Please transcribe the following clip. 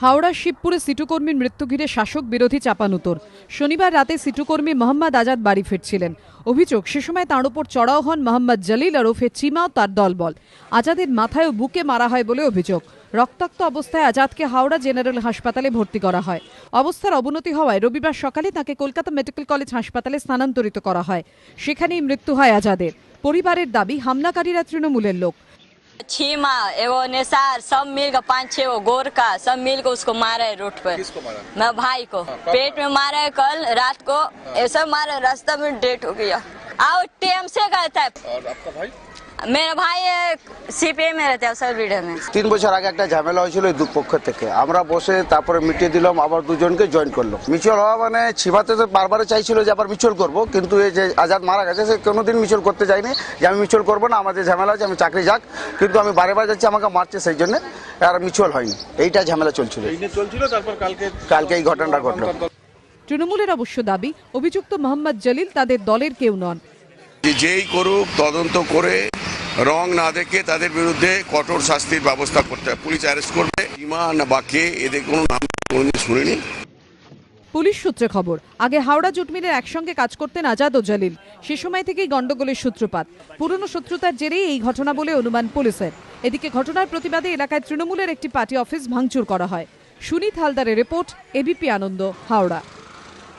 হাওড়া শিবপুরে সিটুকর্মীর মৃত্যু ঘিরে শাসক বিরোধী চাপানুতোর। শনিবার রাতে সিটুকর্মী মোহাম্মদ আজাদ বাড়ি ফিরছিলেন। অভিযোগ, সে সময় তাঁর উপর চড়াও হন মোহাম্মদ জলিল ওরফে চিমা ও তার দলবল। আজাদের মাথায় ও বুকে মারা হয় বলে অভিযোগ। রক্তাক্ত অবস্থায় আজাদকে হাওড়া জেনারেল হাসপাতালে ভর্তি করা হয়। অবস্থার অবনতি হওয়ায় রবিবার সকালে তাঁকে কলকাতা মেডিকেল কলেজ হাসপাতালে স্থানান্তরিত করা হয়। সেখানেই মৃত্যু হয় আজাদের। পরিবারের দাবি, হামলাকারীরা তৃণমূলের लोग। छीमा एवं निसार सब मिल कर 5-6 वो गोरखा सब मिल कर उसको मारा है रोड पर। किसको मारा? मैं भाई को पेट में मारा है कल रात को। ऐसा मारा रास्ता में डेट हो गया। आओ टीएम से गया था। और आपका भाई? मेरा भाई सीपीए में रहता है सर्विडे में। 3 বছর আগে একটা ঝামেলা হয়েছিল এই দুপক্ষ থেকে। আমরা বসে তারপরে মিটিয়ে দিলাম, আবার দুজনকে জয়েন করলো। মিউচুয়াল হওয়া মানে ছিবাতে তো বারবার চাইছিল যে আবার মিউচুয়াল করব, কিন্তু এই যে আজাদ মারা গেছে সে কোনোদিন মিউচুয়াল করতে যায়নি যে আমি মিউচুয়াল করবো না, আমাদের ঝামেলা আছে, আমি চাকরি যাক, কিন্তু আমি বারে যাচ্ছি, আমাকে মারছে, সেই জন্য আর মিউচুয়াল হয়নি। এইটা ঝামেলা চলছিল। তারপর কালকে এই ঘটনাটা ঘটলো। তৃণমূলের অবশ্য দাবি, অভিযুক্ত মোহাম্মদ জলিল তাদের দলের কেউ নন। যেই করুক তদন্ত করে রং না দেখে তাদের বিরুদ্ধে কঠোর শাস্তির ব্যবস্থা করতে হবে। পুলিশ অ্যারেস্ট করবে। ইমা না বাকে এদের কোনো নাম কোনোদিন শুনিনি। পুলিশ সূত্রে খবর, আগে হাওড়া জুট মিলের একসঙ্গে কাজ করতেন আজাদ ও জলিল। সে সময় থেকেই গন্ডগোলের সূত্রপাত। পুরনো শত্রুতার জেরেই এই ঘটনা বলে অনুমান পুলিশের। এদিকে ঘটনার প্রতিবাদে এলাকায় তৃণমূলের একটি পার্টি অফিস ভাঙচুর করা হয়। সুনীত হালদারের রিপোর্ট, এবিপি আনন্দ, হাওড়া।